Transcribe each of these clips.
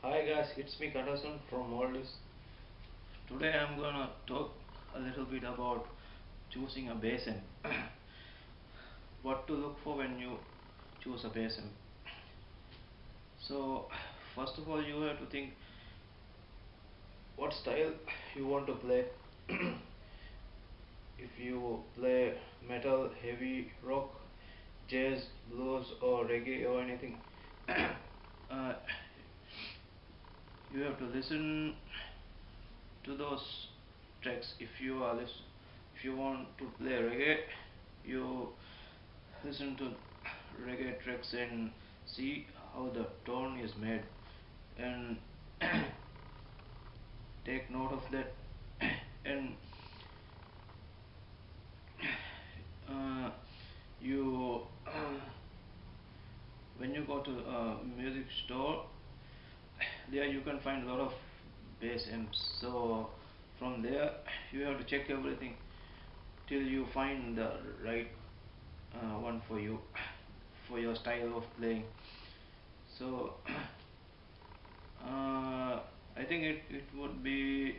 Hi guys, it's me Katasan from Maldives. Today I'm gonna talk a little bit about choosing a basin. What to look for when you choose a basin. So, first of all, you have to think what style you want to play. If you play metal, heavy rock, jazz, blues, or reggae, or anything, uh, you have to listen to those tracks. If you want to play reggae, you listen to reggae tracks and see how the tone is made, and take note of that. And uh, you when you go to a music store, there you can find a lot of bass amps. So from there you have to check everything till you find the right one for you, for your style of playing. So I think it would be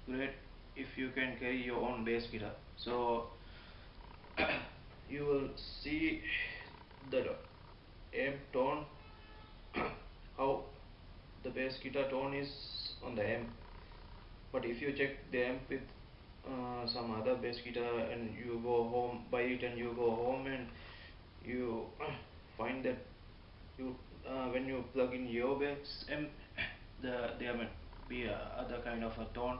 great if you can carry your own bass guitar. So you will see the amp tone, how the bass guitar tone is on the amp. But if you check the amp with some other bass guitar and you go home, buy it and you go home and you find that you when you plug in your bass amp, there might be a other kind of a tone.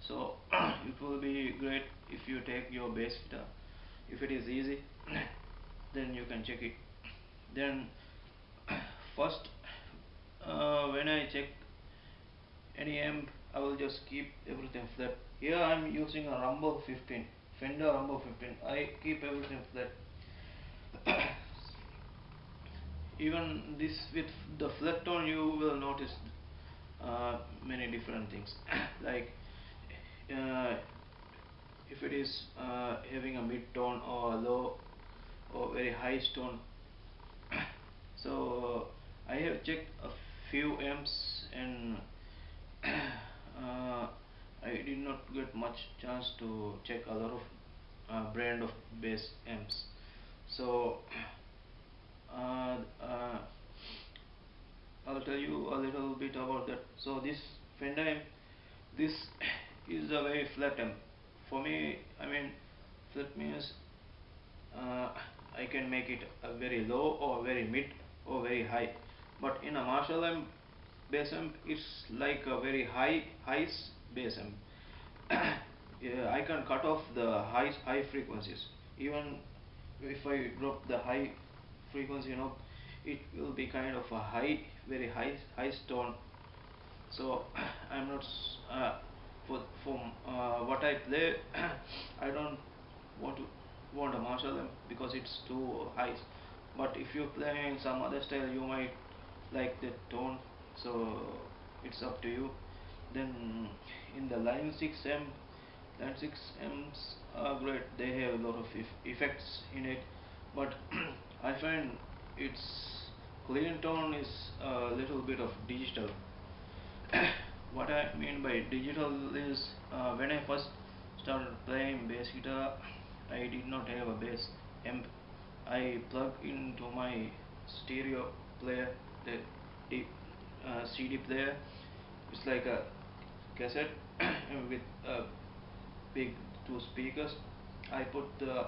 So it will be great if you take your bass guitar. If it is easy, then you can check it. Then first, when I check any amp, I will just keep everything flat. Here I am using a Rumble 15, Fender Rumble 15. I keep everything flat. Even this with the flat tone, you will notice many different things. Like uh, if it is having a mid tone or low or very high tone. So I have checked a few amps and I did not get much chance to check a lot of brand of bass amps. So uh, uh, I'll tell you a little bit about that. So this Fender amp, this is a very flat amp. For me, I mean, flat means uh, I can make it a very low or very mid or very high. But in a Marshall amp, bass amp, it's like a very high bass amp. Yeah, I can cut off the high frequencies. Even if I drop the high frequency knob, it will be kind of a very high tone. So I'm not for what I play. I don't want to want a Marshall amp because it's too high. But if you're playing some other style, you might like the tone. So it's up to you. Then in the line 6 amps are great. They have a lot of effects in it, but I find its clean tone is a little bit of digital. What I mean by digital is when I first started playing bass guitar, I did not have a bass amp. I plugged into my stereo player, the CD player. It's like a cassette with big two speakers. I put the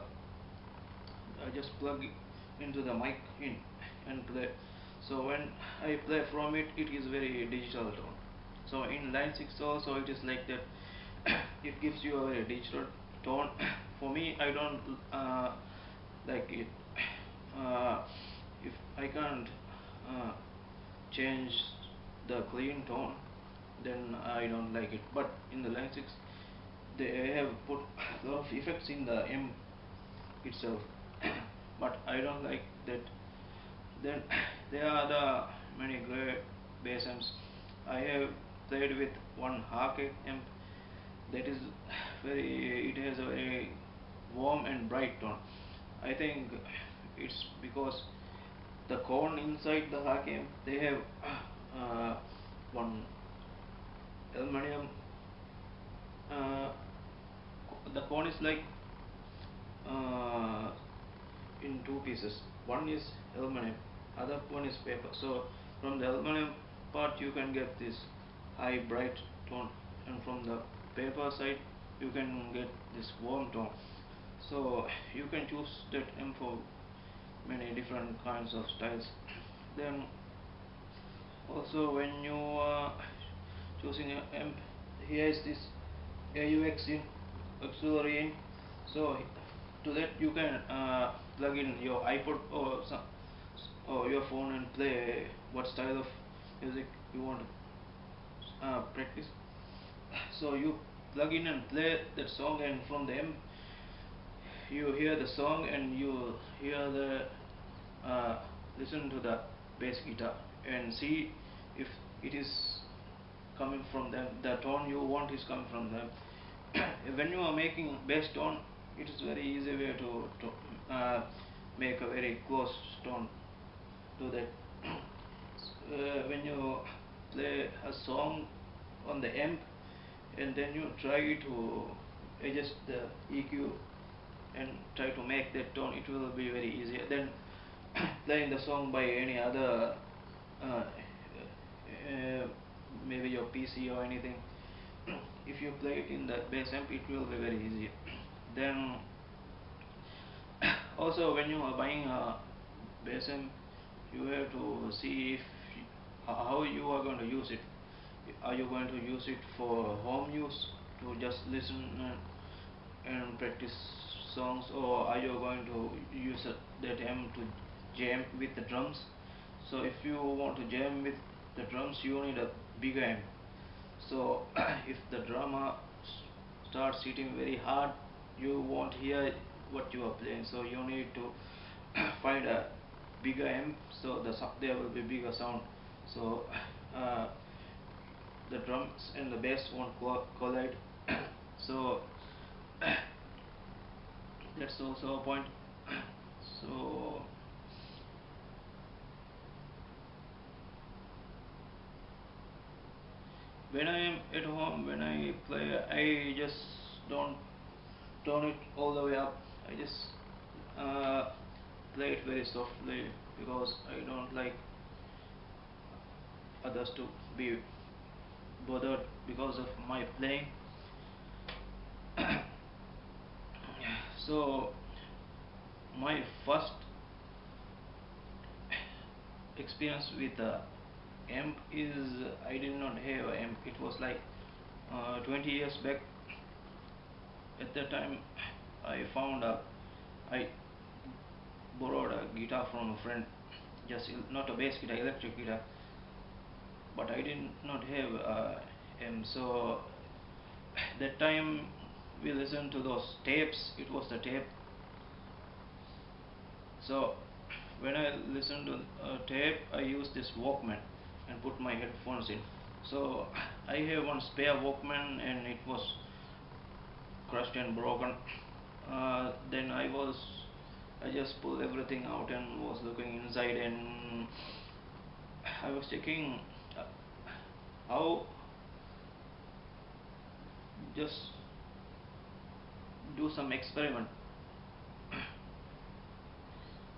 I just plug it into the mic in and play. So when I play from it, it is very digital tone. So in line 6 also it is like that. It gives you a very digital tone. For me, I don't like it. Uh, if I can't uh, change the clean tone, then I don't like it. But in the line 6, they have put a lot of effects in the M itself. But I don't like that. Then there are the many great bass amps. I have played with one Harke amp that is it has a very warm and bright tone. I think it's because the cone inside the Harke amp, they have uh, harmonium, uh, the cone is like uh, in two pieces. One is aluminum, other one is paper. So from the aluminum part you can get this high bright tone, and from the paper side you can get this warm tone. So you can choose that M for many different kinds of styles. Then also when you are choosing a amp, here is this AUX in auxiliary in. So to that you can plug in your iPod or or your phone and play what style of music you want to practice. So you plug in and play that song, and from the amp you hear the song, and you hear the listen to the bass guitar and see if it is coming from them, the tone you want is coming from them. When you are making bass tone, it is very easy way to make a very close tone to that. When you play a song on the amp and then you try to adjust the EQ and try to make that tone, it will be very easier than playing the song by any other uh, maybe your PC or anything. If you play it in the bass amp, it will be very easy. Then also when you are buying a bass amp, you have to see if how you are going to use it. Are you going to use it for home use to just listen and practice songs, or are you going to use that amp to jam with the drums? So if you want to jam with the drums, you need a bigger amp. So if the drummer starts hitting very hard, you won't hear what you are playing, so you need to find a bigger amp, so there will be bigger sound, so uh, the drums and the bass won't collide. So that's also a point. So when I am at home, when I play, I just don't turn it all the way up. I just play it very softly, because I don't like others to be bothered because of my playing. So my first experience with the amp is, I did not have an amp. It was like 20 years back. At that time I borrowed a guitar from a friend, just not a bass guitar, electric guitar, but I did not have amp. So that time we listened to those tapes. It was the tape. So when I listened to a tape, I used this Walkman and put my headphones in. So I have one spare Walkman and it was crushed and broken. Then I just pulled everything out and was looking inside, and I was checking how just do some experiment.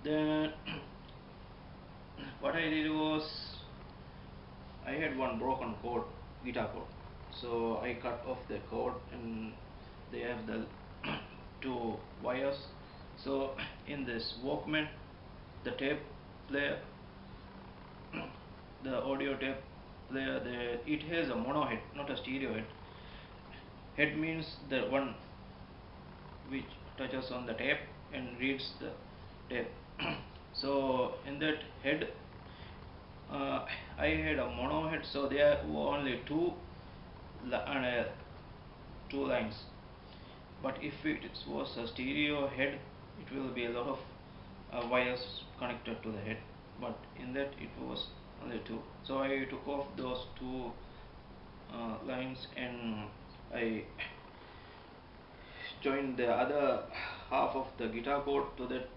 Then what I did was, I had one broken cord, guitar cord. So I cut off the cord, and they have the two wires. So in this Walkman, the tape player, the audio tape player, it has a mono head, not a stereo head. Head means the one which touches on the tape and reads the tape. So in that head, I had a mono head, so there were only two lines. But if it was a stereo head, it will be a lot of wires connected to the head. But in that it was only two. So I took off those two lines, and I joined the other half of the guitar cord to that,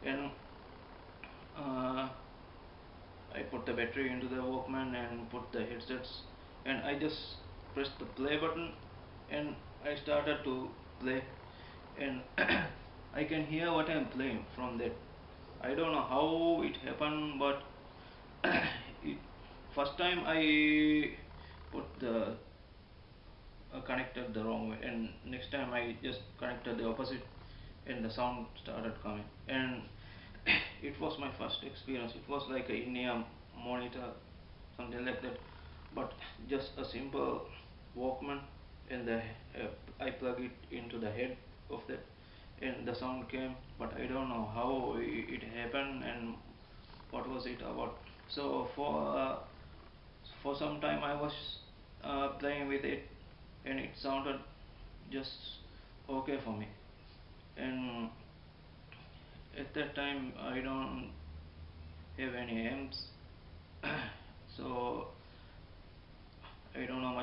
and I put the battery into the Walkman and put the headsets, and I just pressed the play button and I started to play, and I can hear what I'm playing from that. I don't know how it happened, but it, first time I put the connected the wrong way, and next time I just connected the opposite, and the sound started coming. And it was my first experience. It was like a in-ear monitor, something like that, but just a simple Walkman, and I plug it into the head of that, and the sound came. But I don't know how it happened and what was it about. So for some time I was playing with it, and it sounded just okay for me. And at that time I don't have any amps, so I don't know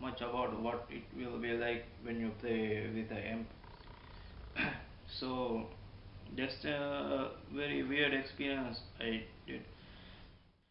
much about what it will be like when you play with the amp. So that's a very weird experience I did.